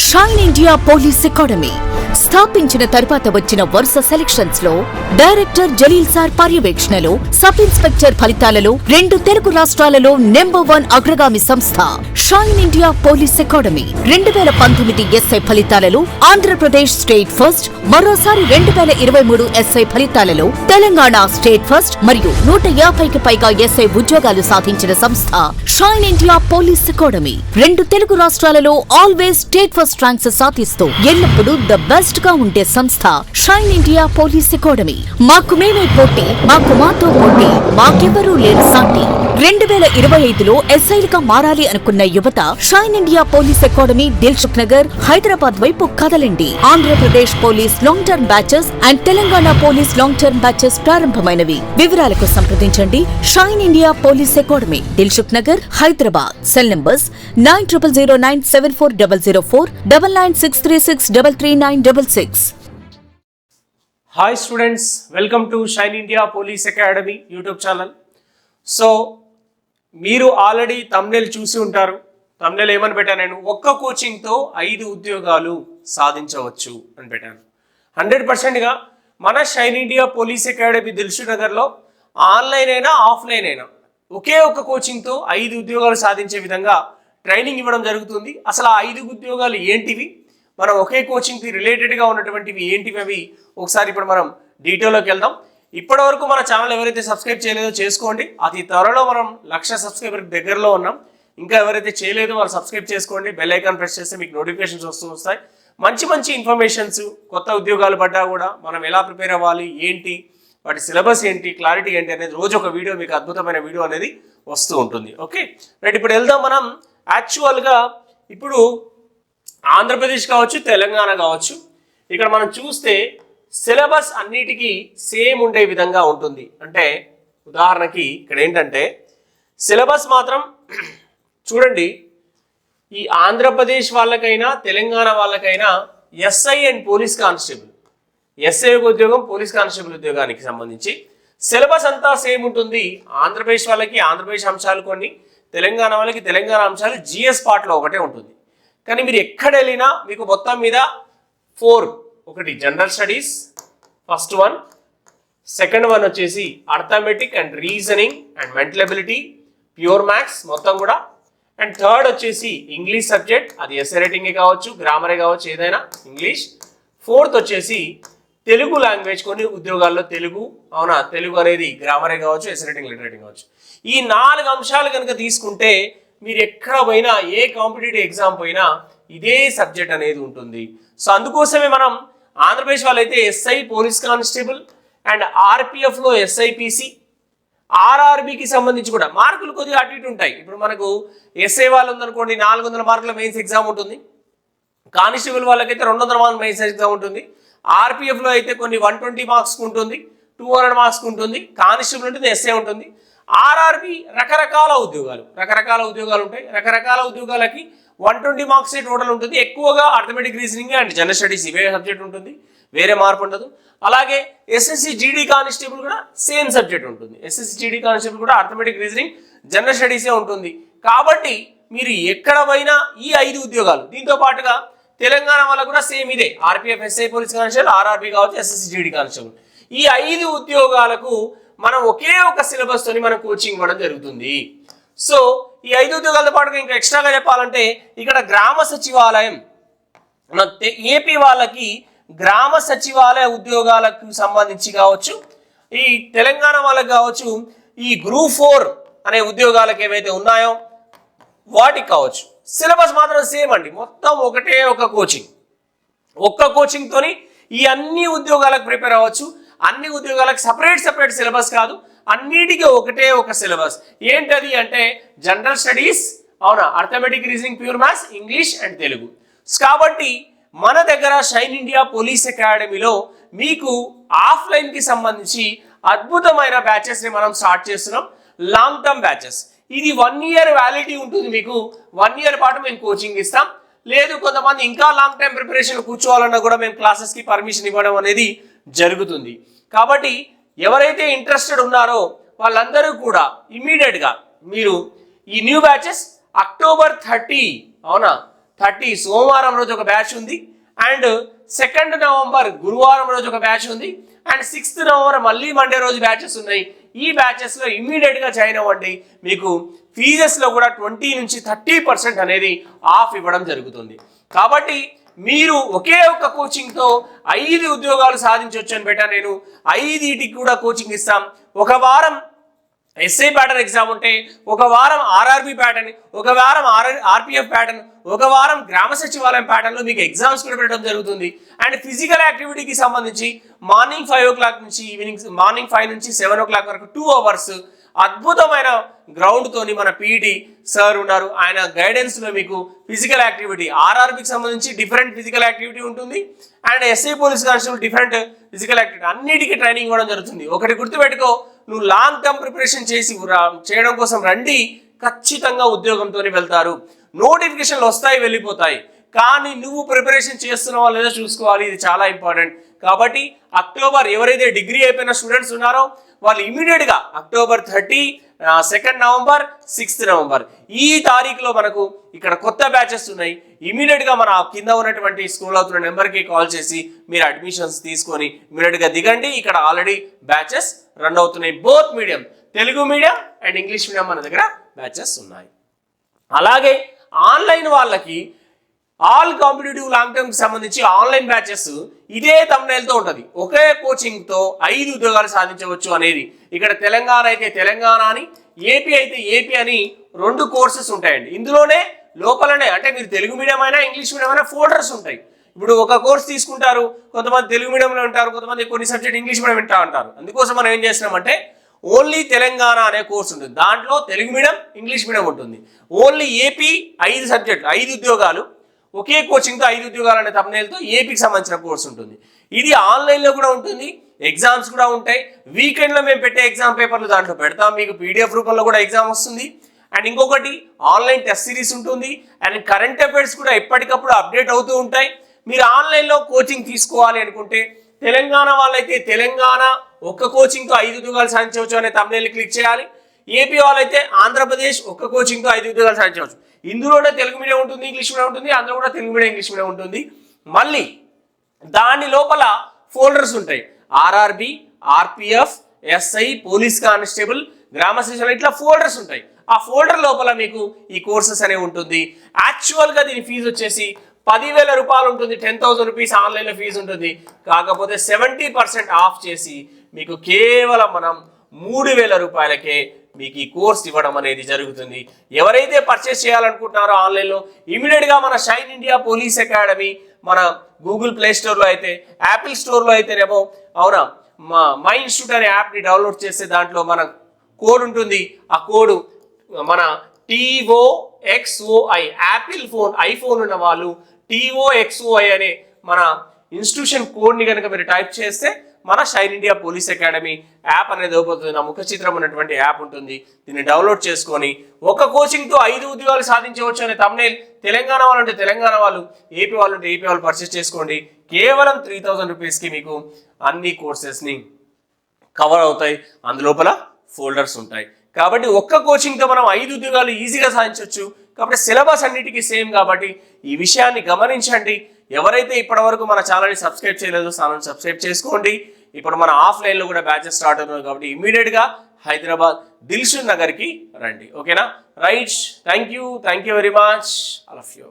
Shine India police academy స్థాపించిన తరువాత వచ్చిన వరుస సెలక్షన్స్ లో డైరెక్టర్ జలీల్ సార్ పర్యవేక్షణలో సబ్ ఇన్స్పెక్టర్ ఫలితాలలో 2 తెలుగు రాష్ట్రాలలో నంబర్ 1 అగ్రగామి సంస్థ shine India police academy 2019 SI ఫలితాలలో ఆంధ్రప్రదేశ్ స్టేట్ ఫస్ట్, మరోసారి 2023 ఎస్ఐ ఫలితాలలో తెలంగాణ స్టేట్ ఫస్ట్ మరియు 150కి పైగా ఎస్ఐ ఉద్యోగాలు సాధించిన సంస్థ shine India police academy 2 Telugu రాష్ట్రాలలో ఆల్వేస్ స్టేట్ ఫస్ట్ ర్యాంక్స్ సాధిస్తూ ఎల్లప్పుడూ ద బెస్ట్ గా ఉండే సంస్థ షైన్ ఇండియా పోలీస్ అకాడమీ. మాకు మేమే పోటీ, మాతో పోటీ, మాకెవరూ లేరు సాటి. 2025లో ఎస్ఐలుగా మారాలి అనుకున్న యువత shine India police academy Dilsukh Nagar, Hyderabad వైపు కదలండి. Andhra Pradesh police long term batches and Telangana police long term batches ప్రారంభమైనవి. వివరాలకు సంప్రదించండి shine India police academy, Dilsukh Nagar, Hyderabad. Cell numbers 9009740004, 9963633966. Hi students, welcome to Shine India Police Academy YouTube channel. So, మీరు ఆల్రెడీ thumbnail చూసి ఉంటారు. thumbnail ఏమని పెట్టాను నేను? ఒక్క కోచింగ్తో 5 ఉద్యోగాలు సాధించవచ్చు అని పెట్టాను. 100%గా మన shine India police academy Dilsukh నగర్లో ఆన్లైన్ అయినా ఆఫ్లైన్ అయినా ఒకే ఒక్క కోచింగ్తో 5 ఉద్యోగాలు సాధించే విధంగా ట్రైనింగ్ ఇవ్వడం జరుగుతుంది. అసలు ఆ 5 ఉద్యోగాలు ఏంటివి, మనం ఒకే కోచింగ్కి రిలేటెడ్గా ఉన్నటువంటివి ఏంటివి అవి ఒకసారి ఇప్పుడు మనం డీటెయిల్లోకి వెళ్దాం. ఇప్పటి వరకు మన ఛానల్ ఎవరైతే సబ్స్క్రైబ్ చేయలేదో చేసుకోండి. అతి త్వరలో మనం 1,00,000 సబ్స్క్రైబర్ దగ్గరలో ఉన్నాం. ఇంకా ఎవరైతే చేయలేదో వాళ్ళు సబ్స్క్రైబ్ చేసుకోండి. బెల్ ఐకాన్ ప్రెస్ చేస్తే మీకు నోటిఫికేషన్స్ వస్తాయి. మంచి ఇన్ఫర్మేషన్స్, కొత్త ఉద్యోగాలు పడ్డా కూడా మనం ఎలా ప్రిపేర్ అవ్వాలి, ఏంటి వాటి సిలబస్ ఏంటి, క్లారిటీ ఏంటి అనేది రోజు ఒక వీడియో, మీకు అద్భుతమైన వీడియో అనేది వస్తూ ఉంటుంది. ఓకే రైట్, ఇప్పుడు వెళ్దాం. మనం యాక్చువల్గా ఇప్పుడు ఆంధ్రప్రదేశ్ కావచ్చు, తెలంగాణ కావచ్చు, ఇక్కడ మనం చూస్తే సిలబస్ అన్నిటికీ సేమ్ ఉండే విధంగా ఉంటుంది. అంటే ఉదాహరణకి ఇక్కడ ఏంటంటే సిలబస్ మాత్రం చూడండి, ఈ ఆంధ్రప్రదేశ్ వాళ్ళకైనా తెలంగాణ వాళ్ళకైనా SI and police constable, SI ఉద్యోగం, పోలీస్ కానిస్టేబుల్ ఉద్యోగానికి సంబంధించి సిలబస్ అంతా సేమ్ ఉంటుంది. ఆంధ్రప్రదేశ్ వాళ్ళకి ఆంధ్రప్రదేశ్ అంశాలు కొన్ని, తెలంగాణ వాళ్ళకి తెలంగాణ అంశాలు జిఎస్ పార్ట్లో ఒకటే ఉంటుంది. కానీ మీరు ఎక్కడ వెళ్ళినా మీకు మొత్తం మీద 4, ఒకటి general studies first one, second one వచ్చేసి arithmetic and reasoning and mental ability, pure maths మొత్తం కూడా, అండ్ థర్డ్ వచ్చేసి ఇంగ్లీష్ సబ్జెక్ట్, అది ఎస్ఏ రైటింగే కావచ్చు, గ్రామరే కావచ్చు, ఏదైనా ఇంగ్లీష్. ఫోర్త్ వచ్చేసి తెలుగు లాంగ్వేజ్, కొన్ని ఉద్యోగాల్లో తెలుగు, అవునా, తెలుగు అనేది గ్రామరే కావచ్చు, ఎస్ఏ రైటింగ్, లిటరేచర్ రైటింగ్ కావచ్చు. ఈ 4 అంశాలు కనుక తీసుకుంటే మీరు ఎక్కడ పోయినా, ఏ కాంపిటేటివ్ ఎగ్జామ్ పోయినా ఇదే సబ్జెక్ట్ అనేది ఉంటుంది. సో అందుకోసమే మనం ఆంధ్రప్రదేశ్ వాళ్ళైతే ఎస్ఐ, పోలీస్ కానిస్టేబుల్ అండ్ ఆర్పిఎఫ్లో ఎస్ఐపిసి, ఆర్ఆర్బికి సంబంధించి కూడా మార్కులు కొద్దిగా అటు ఇటు ఉంటాయి. ఇప్పుడు మనకు ఎస్ఐ వాళ్ళు ఉందనుకోండి 400 మార్కుల మెయిన్స్ ఎగ్జామ్ ఉంటుంది, కానిస్టేబుల్ వాళ్ళకైతే 200 మార్కుల మెయిన్స్ ఎగ్జామ్ ఉంటుంది, ఆర్పిఎఫ్లో అయితే కొన్ని 120 మార్క్స్కి ఉంటుంది, 200 మార్క్స్కి ఉంటుంది, కానిస్టేబుల్ ఉంటుంది, ఎస్ఐ ఉంటుంది. ఆర్ఆర్బి రకరకాల ఉద్యోగాలు ఉంటాయి. రకరకాల ఉద్యోగాలకి 120 మార్క్సే టోటల్ ఉంటుంది. ఎక్కువగా arithmetic, reasoning and general studies ఇవే సబ్జెక్ట్ ఉంటుంది, వేరే మార్పు ఉండదు. అలాగే ఎస్ఎస్సి జీడీ కానిస్టేబుల్ కూడా సేమ్ సబ్జెక్ట్ ఉంటుంది. ఎస్ఎస్సి జీడీ కానిస్టేబుల్ కూడా అర్థమెటిక్, రీజనింగ్, జనరల్ స్టడీసే ఉంటుంది. కాబట్టి మీరు ఎక్కడ పోయినా ఈ 5 ఉద్యోగాలు, దీంతో పాటుగా తెలంగాణ వల్ల కూడా సేమ్ ఇదే, RPF, SI, police constable, RRB కావచ్చు, ఎస్ఎస్సి జీడీ కానిస్టేబుల్. ఈ 5 ఉద్యోగాలకు మనం ఒకే ఒక సిలబస్ తోని మనం కోచింగ్ ఇవ్వడం జరుగుతుంది. సో ఈ 5 ఉద్యోగాలతో పాటుగా ఇంకా ఎక్స్ట్రాగా చెప్పాలంటే ఇక్కడ గ్రామ సచివాలయం, ఏపీ వాళ్ళకి గ్రామ సచివాలయ ఉద్యోగాలకు సంబంధించి కావచ్చు, ఈ తెలంగాణ వాళ్ళకి కావచ్చు, ఈ గ్రూప్ 4 అనే ఉద్యోగాలకు ఏవైతే ఉన్నాయో వాటికి కావచ్చు. సిలబస్ మాత్రం సేమ్ అండి, మొత్తం ఒకటే ఒక కోచింగ్. ఒక్క కోచింగ్తోని ఈ అన్ని ఉద్యోగాలకు ప్రిపేర్ అవ్వచ్చు. అన్ని ఉద్యోగాలకు సపరేట్ సిలబస్ కాదు, అన్నిటికీ ఒకటే ఒక సిలబస్. ఏంటది అంటే జనరల్ స్టడీస్, అవునా, arithmetic, reasoning, pure maths, English and Telugu. కాబట్టి మన దగ్గర షైన్ ఇండియా పోలీస్ అకాడమీలో మీకు ఆఫ్లైన్కి సంబంధించి అద్భుతమైన బ్యాచెస్ని మనం స్టార్ట్ చేస్తున్నాం. లాంగ్ టర్మ్ బ్యాచెస్, ఇది 1 ఇయర్ వ్యాలిడిటీ ఉంటుంది. మీకు 1 ఇయర్ పాటు మేము కోచింగ్ ఇస్తాం. లేదు కొంతమంది ఇంకా లాంగ్ టైం ప్రిపరేషన్ కూర్చోవాలన్నా కూడా మేము క్లాసెస్కి పర్మిషన్ ఇవ్వడం అనేది జరుగుతుంది. కాబట్టి ఎవరైతే ఇంట్రెస్టెడ్ ఉన్నారో వాళ్ళందరూ కూడా ఇమ్మీడియట్గా మీరు ఈ న్యూ బ్యాచెస్ అక్టోబర్ 30, అవునా, 30 సోమవారం రోజు ఒక బ్యాచ్ ఉంది, అండ్ 2nd నవంబర్ గురువారం రోజు ఒక బ్యాచ్ ఉంది, అండ్ 6th నవంబర్ మళ్ళీ మండే రోజు బ్యాచెస్ ఉన్నాయి. ఈ బ్యాచెస్లో ఇమ్మీడియట్గా జాయిన్ అవ్వండి. మీకు ఫీజెస్లో కూడా 20 నుంచి 30% అనేది ఆఫ్ ఇవ్వడం జరుగుతుంది. కాబట్టి మీరు ఒకే ఒక్క కోచింగ్తో 5 ఉద్యోగాలు సాధించవచ్చు అని పెట్టా. నేను 5టికి కూడా కోచింగ్ ఇస్తాం. ఒక వారం ఎస్ఐ ప్యాటర్న్ ఎగ్జామ్ ఉంటే, ఒక వారం ఆర్ఆర్బి ప్యాటర్న్, ఒక వారం ఆర్పిఎఫ్ ప్యాటర్న్, ఒక వారం గ్రామ సచివాలయం ప్యాటర్న్లో మీకు ఎగ్జామ్స్ కూడా పెట్టడం జరుగుతుంది. అండ్ ఫిజికల్ యాక్టివిటీకి సంబంధించి మార్నింగ్ 5 o'clock నుంచి మార్నింగ్ 5 నుంచి 7 o'clock వరకు 2 hours అద్భుతమైన గ్రౌండ్ తోని మన పీఈటీ సార్ ఉన్నారు. ఆయన గైడెన్స్ లో మీకు ఫిజికల్ యాక్టివిటీ, ఆర్ఆర్బికి సంబంధించి డిఫరెంట్ ఫిజికల్ యాక్టివిటీ ఉంటుంది, and SI police constable different physical activity, అన్నిటికీ ట్రైనింగ్ ఇవ్వడం జరుగుతుంది. ఒకటి గుర్తుపెట్టుకో, నువ్వు లాంగ్ టర్మ్ ప్రిపరేషన్ చేయడం కోసం రండి, ఖచ్చితంగా ఉద్యోగంతోనే వెళ్తారు. నోటిఫికేషన్లు వస్తాయి, వెళ్ళిపోతాయి, కానీ నువ్వు ప్రిపరేషన్ చేస్తున్నావా లేదా చూసుకోవాలి. ఇది చాలా ఇంపార్టెంట్. కాబట్టి అక్టోబర్ ఎవరైతే డిగ్రీ అయిపోయిన స్టూడెంట్స్ ఉన్నారో వాళ్ళు ఇమీడియట్గా October 30, 2nd November, 6th November ఈ తారీఖులో మనకు ఇక్కడ కొత్త బ్యాచెస్ ఉన్నాయి. ఇమీడియట్గా మన కింద ఉన్నటువంటి స్కూల్ అవుతున్న నెంబర్కి కాల్ చేసి మీరు అడ్మిషన్స్ తీసుకొని ఇమీడియట్గా దిగండి. ఇక్కడ ఆల్రెడీ బ్యాచెస్ రన్ అవుతున్నాయి. Both medium, Telugu medium and English medium మన దగ్గర బ్యాచెస్ ఉన్నాయి. అలాగే ఆన్లైన్ వాళ్ళకి ఆల్ కాంపిటేటివ్ లాంగ్ టర్మ్ కి సంబంధించి ఆన్లైన్ బ్యాచెస్ ఇదే తమ్నైల్తో ఉంటుంది. ఒకే కోచింగ్తో 5 ఉద్యోగాలు సాధించవచ్చు అనేది. ఇక్కడ తెలంగాణ అయితే తెలంగాణ అని, ఏపీ అయితే ఏపీ అని 2 కోర్సెస్ ఉంటాయండి. ఇందులోనే లోపలనే అంటే మీరు తెలుగు మీడియం అయినా ఇంగ్లీష్ మీడియం అయినా ఫోల్డర్స్ ఉంటాయి. ఇప్పుడు ఒక కోర్స్ తీసుకుంటారు, కొంతమంది తెలుగు మీడియంలో ఉంటారు, కొంతమంది కొన్ని సబ్జెక్ట్ ఇంగ్లీష్ మీడియం వింటా ఉంటారు. అందుకోసం మనం ఏం చేస్తున్నామంటే ఓన్లీ తెలంగాణ అనే కోర్స్ ఉంటుంది. దాంట్లో తెలుగు మీడియం ఇంగ్లీష్ మీడియం ఉంటుంది. ఓన్లీ ఏపీ 5 సబ్జెక్టులు 5 ఉద్యోగాలు ఒకే కోచింగ్తో 5 ఉద్యోగాలు అనే తమ్నైల్తో ఏపీకి సంబంధించిన కోర్స్ ఉంటుంది. ఇది ఆన్లైన్లో కూడా ఉంటుంది, ఎగ్జామ్స్ కూడా ఉంటాయి. వీకెండ్లో మేము పెట్టే ఎగ్జామ్ పేపర్లు దాంట్లో పెడతాం, మీకు పీడిఎఫ్ రూపంలో కూడా ఎగ్జామ్ వస్తుంది. అండ్ ఇంకొకటి ఆన్లైన్ టెస్ట్ సిరీస్ ఉంటుంది, అండ్ కరెంట్ అఫైర్స్ కూడా ఎప్పటికప్పుడు అప్డేట్ అవుతూ ఉంటాయి. మీరు ఆన్లైన్లో కోచింగ్ తీసుకోవాలి అనుకుంటే తెలంగాణ వాళ్ళైతే తెలంగాణ ఒక్క కోచింగ్తో 5 ఉద్యోగాలు సాధించవచ్చు అనే తమ్నైల్ని క్లిక్ చేయాలి. ఏపీ వాళ్ళైతే ఆంధ్రప్రదేశ్ ఒక్క కోచింగ్తో 5 ఉద్యోగాలు సాధించవచ్చు. ఇందులోనే తెలుగు మీడియం ఉంటుంది, ఇంగ్లీష్ మీడియం ఉంటుంది, అందులో కూడా తెలుగు మీడియం ఇంగ్లీష్ మీడియం ఉంటుంది. మళ్ళీ దాని లోపల ఫోల్డర్స్ ఉంటాయి. RRB, RPF, SI, police constable, గ్రామ సచివాలయం, ఇట్లా ఫోల్డర్స్ ఉంటాయి. ఆ ఫోల్డర్ లోపల మీకు ఈ కోర్సెస్ అనేవి ఉంటుంది. యాక్చువల్గా దీని ఫీజు వచ్చేసి 10,000 రూపాయలు ఉంటుంది. 10,000 రూపీస్ ఆన్లైన్లో ఫీజు ఉంటుంది. కాకపోతే 70% ఆఫ్ చేసి మీకు కేవలం మనం 3,000 రూపాయలకే మీకు ఈ కోర్స్ ఇవ్వడం అనేది జరుగుతుంది. ఎవరైతే పర్చేస్ చేయాలనుకుంటున్నారో ఆన్లైన్లో ఇమీడియట్గా మన షైన్ ఇండియా పోలీస్ అకాడమీ మన గూగుల్ ప్లే స్టోర్లో అయితే, యాపిల్ స్టోర్లో అయితేనేమో అవునా మై ఇన్స్టిట్యూట్ అనే యాప్ని డౌన్లోడ్ చేస్తే దాంట్లో మన కోడ్ ఉంటుంది. ఆ కోడ్ మన TOXOI, యాపిల్ ఫోన్ ఐఫోన్ ఉన్న వాళ్ళు TOXOI అనే మన ఇన్స్టిట్యూషన్ కోడ్ని కనుక మీరు టైప్ చేస్తే మన shine India police academy app అనేది అవుతుంది. నా ముఖ చిత్రం ఉన్నటువంటి యాప్ ఉంటుంది. దీన్ని డౌన్లోడ్ చేసుకొని ఒక కోచింగ్తో 5 ఉద్యోగాలు సాధించవచ్చు అనే తమ్నైల్ తెలంగాణ వాళ్ళు అంటే తెలంగాణ వాళ్ళు, ఏపీ వాళ్ళు అంటే ఏపీ వాళ్ళు పర్చేస్ చేసుకోండి. కేవలం 3,000 రూపీస్కి మీకు అన్ని కోర్సెస్ని కవర్ అవుతాయి. అందులోపల ఫోల్డర్స్ ఉంటాయి. కాబట్టి ఒక్క కోచింగ్తో మనం 5 ఉద్యోగాలు ఈజీగా సాధించవచ్చు. కాబట్టి సిలబస్ అన్నిటికీ సేమ్ కాబట్టి ఈ విషయాన్ని గమనించండి. ఎవరైతే ఇప్పటివరకు మన ఛానల్ని సబ్స్క్రైబ్ చేయలేదో ఛానల్ని సబ్స్క్రైబ్ చేసుకోండి. ఇప్పుడు మన ఆఫ్లైన్లో కూడా బ్యాచెస్ స్టార్ట్ అవుతుంది కాబట్టి ఇమీడియట్గా హైదరాబాద్ దిల్షుక్ నగర్కి రండి. ఓకేనా? Right, thank you very much all of you.